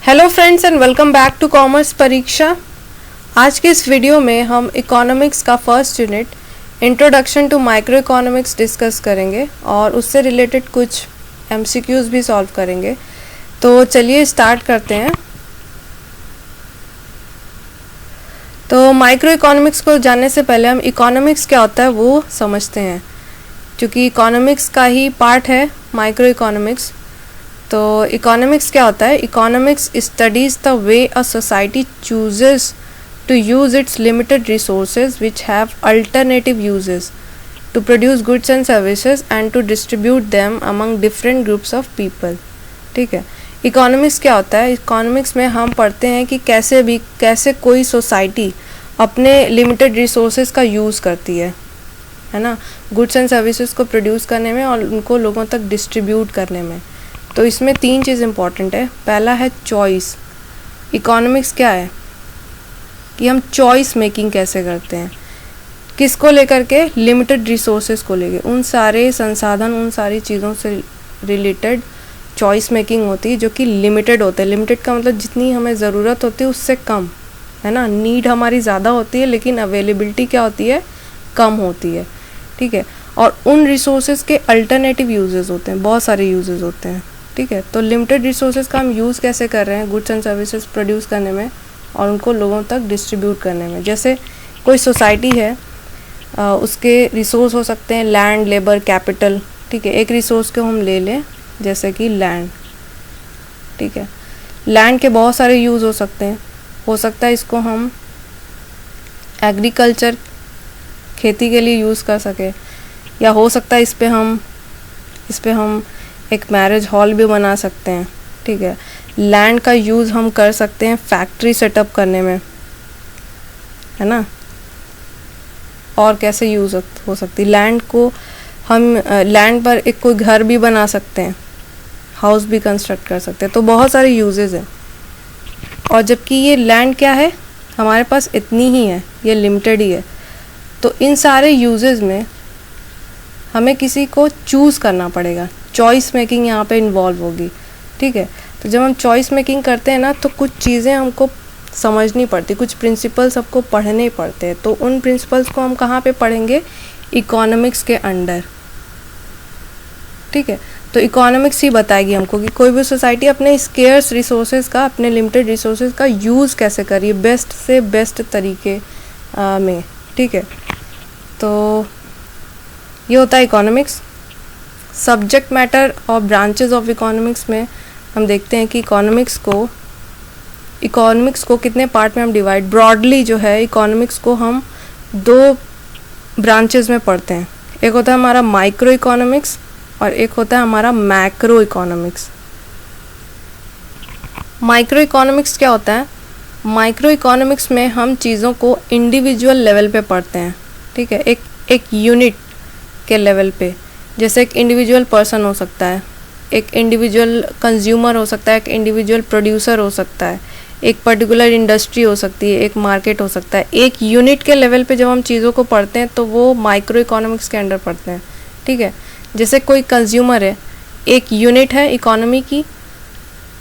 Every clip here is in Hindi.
Hello friends and welcome back to commerce परीक्षा। आज के इस वीडियो में हम इकोनॉमिक्स का first unit introduction to micro economics discuss करेंगे और उससे रिलेटेड कुछ एमसीक्यूज़ भी सॉल्व करेंगे। तो चलिए स्टार्ट करते हैं। तो माइक्रो इकोनॉमिक्स को जानने से पहले हम इकोनॉमिक्स क्या होता है वो समझते हैं, क्योंकि इकोनॉमिक्स का ही पार्ट है माइक्रो इकोनॉमिक्स। तो इकोनॉमिक्स क्या होता है? Economics studies the way a society chooses to use its limited resources which have alternative uses to produce goods and services and to distribute them among different groups of people. ठीक है, इकोनॉमिक्स क्या होता है? इकोनॉमिक्स में हम पढ़ते हैं कि कैसे कोई सोसाइटी अपने लिमिटेड रिसोर्सेज का यूज़ करती है ना, गुड्स एंड सर्विसेज को प्रोड्यूस करने में और उनको लोगों तक डिस्ट्रीब्यूट करने में। तो इसमें तीन चीज़ इंपॉर्टेंट है। पहला है चॉइस। इकोनॉमिक्स क्या है कि हम चॉइस मेकिंग कैसे करते हैं, किसको लेकर के? लिमिटेड रिसोर्सेज को लेके, उन सारे संसाधन, उन सारी चीज़ों से रिलेटेड चॉइस मेकिंग होती है जो कि लिमिटेड होते हैं। लिमिटेड का मतलब जितनी हमें ज़रूरत होती है उससे कम, है ना। नीड हमारी ज़्यादा होती है लेकिन अवेलेबिलिटी क्या होती है? कम होती है। ठीक है, और उन रिसोर्सेज के अल्टरनेटिव यूजेस होते हैं, बहुत सारे यूजेस होते हैं। ठीक है, तो लिमिटेड रिसोर्सेज का हम यूज़ कैसे कर रहे हैं? गुड्स एंड सर्विसेज प्रोड्यूस करने में और उनको लोगों तक डिस्ट्रीब्यूट करने में। जैसे कोई सोसाइटी है, उसके रिसोर्स हो सकते हैं लैंड, लेबर, कैपिटल। ठीक है, एक रिसोर्स को हम ले लें जैसे कि लैंड। ठीक है, लैंड के बहुत सारे यूज़ हो सकते हैं। हो सकता है इसको हम एग्रीकल्चर, खेती के लिए यूज़ कर सके, या हो सकता है इस पे हम एक मैरिज हॉल भी बना सकते हैं। ठीक है, लैंड का यूज़ हम कर सकते हैं फैक्ट्री सेटअप करने में, है ना। और कैसे यूज़ हो सकती है लैंड को? हम लैंड पर एक कोई घर भी बना सकते हैं, हाउस भी कंस्ट्रक्ट कर सकते हैं। तो बहुत सारे यूजेस हैं। और जबकि ये लैंड क्या है, हमारे पास इतनी ही है, ये लिमिटेड ही है। तो इन सारे यूजेस में हमें किसी को चूज़ करना पड़ेगा। चॉइस मेकिंग यहाँ पे इन्वॉल्व होगी। ठीक है, तो जब हम चॉइस मेकिंग करते हैं ना, तो कुछ चीज़ें हमको समझनी पड़ती, कुछ प्रिंसिपल्स सबको पढ़ने पड़ते हैं। तो उन प्रिंसिपल्स को हम कहाँ पे पढ़ेंगे? इकोनॉमिक्स के अंडर। ठीक है, तो इकोनॉमिक्स ही बताएगी हमको कि कोई भी सोसाइटी अपने स्केर्स रिसोर्सेज का, अपने लिमिटेड रिसोर्सेज का यूज़ कैसे करिए बेस्ट से बेस्ट तरीके में। ठीक है, तो ये होता है इकोनॉमिक्स। सब्जेक्ट मैटर और ब्रांचेस ऑफ इकोनॉमिक्स में हम देखते हैं कि इकोनॉमिक्स को कितने पार्ट में हम डिवाइड, ब्रॉडली जो है इकोनॉमिक्स को हम दो ब्रांचेस में पढ़ते हैं। एक होता है हमारा माइक्रो इकोनॉमिक्स और एक होता है हमारा मैक्रो इकोनॉमिक्स। माइक्रो इकोनॉमिक्स क्या होता है? माइक्रो इकोनॉमिक्स में हम चीज़ों को इंडिविजुअल लेवल पे पढ़ते हैं। ठीक है, एक यूनिट के लेवल पे। जैसे एक इंडिविजुअल पर्सन हो सकता है, एक इंडिविजुअल कंज्यूमर हो सकता है, एक इंडिविजुअल प्रोड्यूसर हो सकता है, एक पर्टिकुलर इंडस्ट्री हो सकती है, एक मार्केट हो सकता है। एक यूनिट के लेवल पे जब हम चीज़ों को पढ़ते हैं तो वो माइक्रो इकोनॉमिक्स के अंडर पढ़ते हैं। ठीक है, जैसे कोई कंज्यूमर है, एक यूनिट है इकोनॉमी की,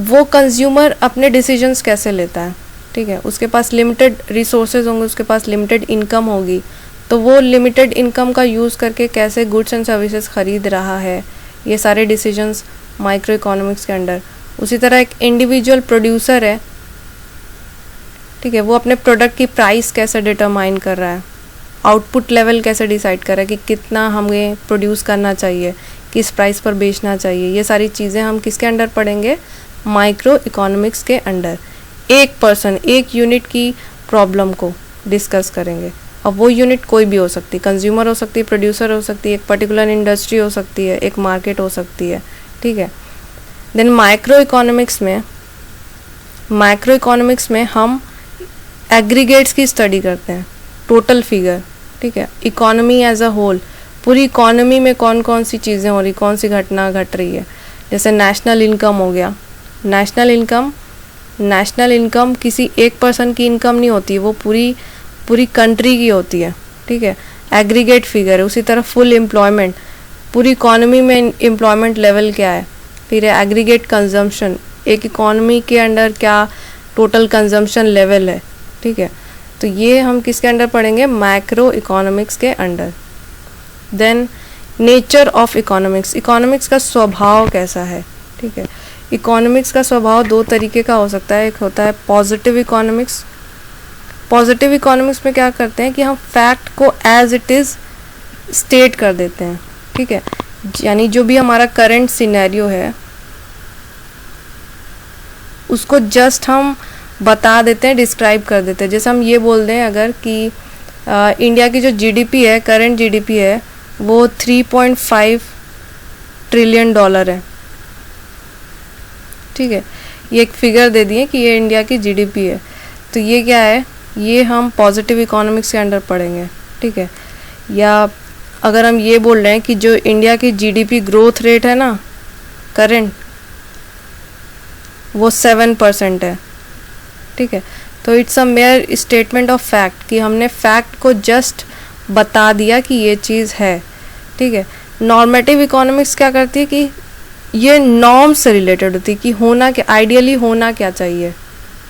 वो कंज्यूमर अपने डिसीजंस कैसे लेता है। ठीक है, उसके पास लिमिटेड रिसोर्सेज होंगे, उसके पास लिमिटेड इनकम होगी, तो वो लिमिटेड इनकम का यूज़ करके कैसे गुड्स एंड सर्विसेज ख़रीद रहा है, ये सारे डिसीजंस माइक्रो इकोनॉमिक्स के अंडर। उसी तरह एक इंडिविजुअल प्रोड्यूसर है, ठीक है, वो अपने प्रोडक्ट की प्राइस कैसे डिटरमाइन कर रहा है, आउटपुट लेवल कैसे डिसाइड कर रहा है कि कितना हमें प्रोड्यूस करना चाहिए, किस प्राइस पर बेचना चाहिए। ये सारी चीज़ें हम किसके अंडर पढ़ेंगे? माइक्रो इकोनॉमिक्स के अंडर। एक पर्सन, एक यूनिट की प्रॉब्लम को डिस्कस करेंगे। अब वो यूनिट कोई भी हो सकती है, कंज्यूमर हो सकती है, प्रोड्यूसर हो सकती है, एक पर्टिकुलर इंडस्ट्री हो सकती है, एक मार्केट हो सकती है। ठीक है, देन माइक्रो इकोनॉमिक्स में हम एग्रीगेट्स की स्टडी करते हैं, टोटल फिगर। ठीक है, इकोनॉमी एज अ होल, पूरी इकोनॉमी में कौन कौन सी चीज़ें हो रही, कौन सी घटना घट रही है। जैसे नेशनल इनकम हो गया। नेशनल इनकम किसी एक पर्सन की इनकम नहीं होती, वो पूरी कंट्री की होती है। ठीक है, एग्रीगेट फिगर है। उसी तरह फुल एम्प्लॉयमेंट, पूरी इकोनॉमी में एम्प्लॉयमेंट लेवल क्या है। फिर एग्रीगेट कंजम्पशन, एक इकोनॉमी के अंडर क्या टोटल कंजम्पशन लेवल है, ठीक है। तो ये हम किसके अंडर पढ़ेंगे, मैक्रो इकोनॉमिक्स के under. Then nature of economics, economics का स्वभाव कैसा है, ठीक है। इकोनॉमिक्स का स्वभाव दो तरीके का हो सकता है, एक होता है पॉजिटिव इकोनॉमिक्स। पॉजिटिव इकोनॉमिक्स में क्या करते हैं कि हम फैक्ट को एज इट इज़ स्टेट कर देते हैं, ठीक है। यानी जो भी हमारा करंट सिनेरियो है उसको जस्ट हम बता देते हैं, डिस्क्राइब कर देते हैं। जैसे हम ये बोल दें अगर कि इंडिया की जो जीडीपी है, करंट जीडीपी है, वो 3.5 ट्रिलियन डॉलर है, ठीक है। ये एक फिगर दे दिए कि ये इंडिया की जीडीपी है। तो ये क्या है, ये हम पॉजिटिव इकोनॉमिक्स के अंडर पढ़ेंगे, ठीक है। या अगर हम ये बोल रहे हैं कि जो इंडिया की जीडीपी ग्रोथ रेट है ना करंट, वो 7% है, ठीक है। तो it's a mayor statement of fact कि हमने फैक्ट को जस्ट बता दिया कि ये चीज़ है, ठीक है। नॉर्मेटिव इकोनॉमिक्स क्या करती है कि ये नॉर्म से रिलेटेड होती है कि होना क्या, आइडियली होना क्या चाहिए,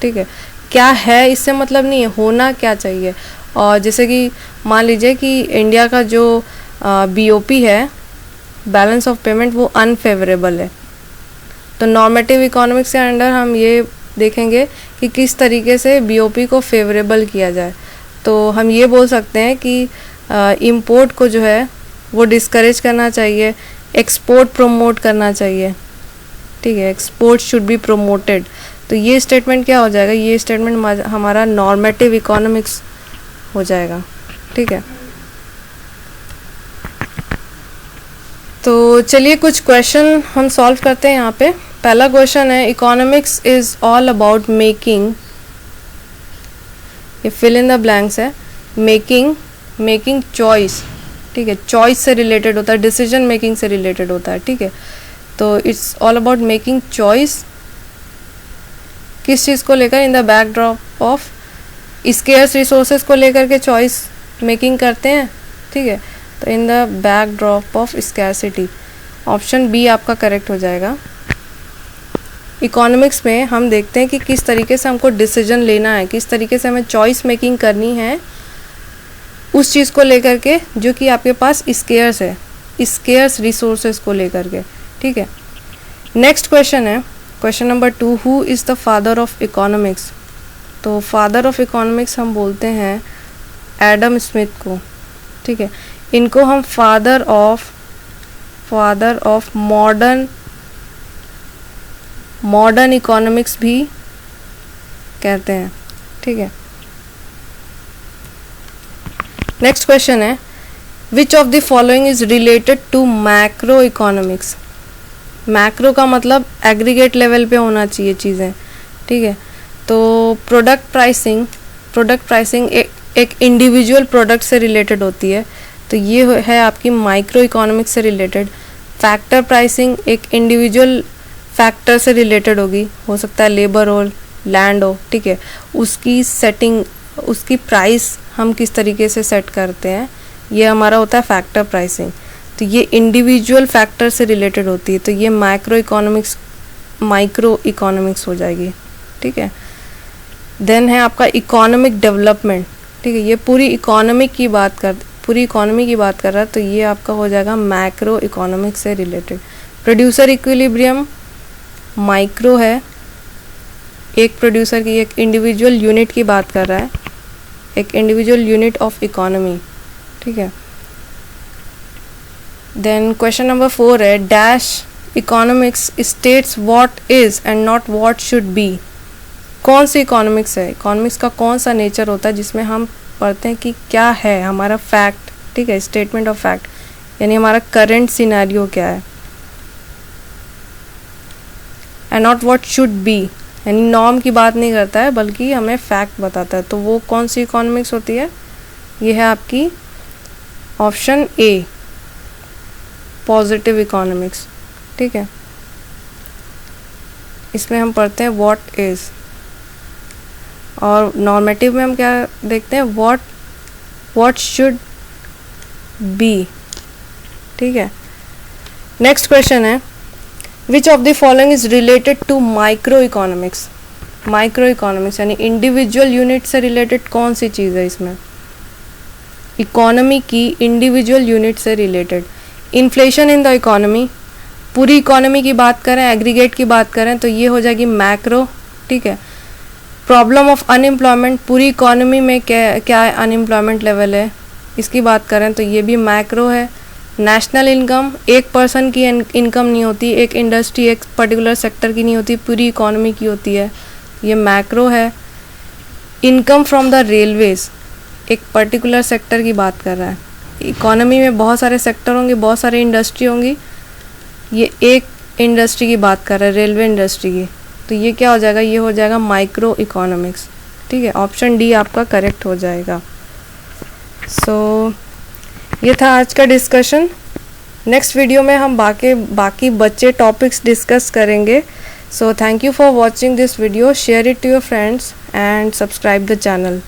ठीक है। क्या है इससे मतलब नहीं है, होना क्या चाहिए। और जैसे कि मान लीजिए कि इंडिया का जो बीओपी है, बैलेंस ऑफ पेमेंट, वो अनफेवरेबल है। तो नॉर्मेटिव इकोनॉमिक्स के अंडर हम ये देखेंगे कि किस तरीके से बीओपी को फेवरेबल किया जाए। तो हम ये बोल सकते हैं कि इंपोर्ट को जो है वो डिस्करेज करना चाहिए, एक्सपोर्ट प्रमोट करना चाहिए, ठीक है। Export should be promoted. तो ये स्टेटमेंट क्या हो जाएगा, ये स्टेटमेंट हमारा नॉर्मेटिव इकोनॉमिक्स हो जाएगा, ठीक है। तो चलिए कुछ क्वेश्चन हम सॉल्व करते हैं यहाँ पे। पहला क्वेश्चन है, economics is all about making, ये फिल इन द ब्लैंक्स है, मेकिंग चॉइस, ठीक है। चॉइस से रिलेटेड होता है, डिसीजन मेकिंग से रिलेटेड होता है, ठीक है। तो it's all about making choice किस चीज़ को लेकर, इन the backdrop of scarce resources को लेकर के चॉइस मेकिंग करते हैं, ठीक है। तो in the backdrop of scarcity, option B आपका करेक्ट हो जाएगा। इकोनॉमिक्स में हम देखते हैं कि किस तरीके से हमको डिसीजन लेना है, किस तरीके से हमें चॉइस मेकिंग करनी है उस चीज़ को लेकर के जो कि आपके पास स्केर्स है, स्केर्स रिसोर्सेज को लेकर के, ठीक है। नेक्स्ट क्वेश्चन है, question number 2, who is the father of economics. तो फादर ऑफ इकोनॉमिक्स हम बोलते हैं एडम स्मिथ को, ठीक है। इनको हम फादर ऑफ मॉडर्न इकोनॉमिक्स भी कहते हैं, ठीक है। नेक्स्ट क्वेश्चन है, which of the following is related to macro economics. Macro का मतलब एग्रीगेट लेवल पे होना चाहिए चीज़ें, ठीक है। तो प्रोडक्ट प्राइसिंग एक इंडिविजुअल प्रोडक्ट से रिलेटेड होती है, तो ये है आपकी माइक्रो इकोनॉमिक्स से रिलेटेड। फैक्टर प्राइसिंग एक इंडिविजुअल फैक्टर से रिलेटेड होगी, हो सकता है लेबर हो, लैंड हो, ठीक है। उसकी सेटिंग, उसकी प्राइस हम किस तरीके से सेट करते हैं, ये हमारा होता है फैक्टर प्राइसिंग। तो ये इंडिविजुअल फैक्टर से रिलेटेड होती है, तो ये माइक्रो इकोनॉमिक्स हो जाएगी, ठीक है। देन है आपका इकोनॉमिक डेवलपमेंट, ठीक है। ये पूरी इकोनॉमी की बात कर रहा है, तो ये आपका हो जाएगा मैक्रो इकोनॉमिक्स से रिलेटेड। प्रोड्यूसर इक्विलिब्रियम माइक्रो है, एक प्रोड्यूसर की, एक इंडिविजुअल यूनिट की बात कर रहा है, एक इंडिविजुअल यूनिट ऑफ इकोनॉमी, ठीक है। देन क्वेश्चन नंबर 4 है, dash economics states what is and not what should be. कौन सी इकोनॉमिक्स है, इकोनॉमिक्स का कौन सा नेचर होता है जिसमें हम पढ़ते हैं कि क्या है हमारा फैक्ट, ठीक है, स्टेटमेंट ऑफ फैक्ट, यानी हमारा करंट सिनेरियो क्या है, and not what should be, यानी नॉर्म की बात नहीं करता है बल्कि हमें फैक्ट बताता है। तो वो कौन सी इकोनॉमिक्स होती है, ये है आपकी ऑप्शन ए, पॉजिटिव इकोनॉमिक्स, ठीक है। इसमें हम पढ़ते हैं व्हाट इज़, और नॉर्मेटिव में हम क्या देखते हैं, व्हाट शुड बी, ठीक है। नेक्स्ट क्वेश्चन है, which of the following is related to micro economics. Micro economics यानी इंडिविजुअल यूनिट से रिलेटेड कौन सी चीज़ है इसमें? इकोनॉमी की इंडिविजुअल यूनिट से related. Inflation in the economy, पूरी इकोनॉमी की बात करें, एग्रीगेट की बात करें तो ये हो जाएगी मैक्रो, ठीक है। प्रॉब्लम ऑफ अनएम्प्लॉयमेंट, पूरी इकोनॉमी में क्या अनएम्प्लॉयमेंट लेवल है, इसकी बात करें तो ये भी मैक्रो है। नेशनल इनकम, एक पर्सन की इनकम नहीं होती, एक इंडस्ट्री एक पर्टिकुलर सेक्टर की नहीं होती, पूरी इकोनॉमी की होती है, ये मैक्रो है। इनकम फ्रॉम द रेलवेज़, एक पर्टिकुलर सेक्टर की बात कर रहा है। इकोनॉमी में बहुत सारे सेक्टर होंगे, बहुत सारे इंडस्ट्री होंगी, ये एक इंडस्ट्री की बात कर रहा है, रेलवे इंडस्ट्री की, तो ये क्या हो जाएगा? ये हो जाएगा माइक्रो इकोनॉमिक्स, ठीक है। ऑप्शन डी आपका करेक्ट हो जाएगा। सो ये था आज का डिस्कशन। नेक्स्ट वीडियो में हम बाकी बच्चे टॉपिक्स डिस्कस करेंगे। So thank you for watching this video, share it to your friends and subscribe the channel.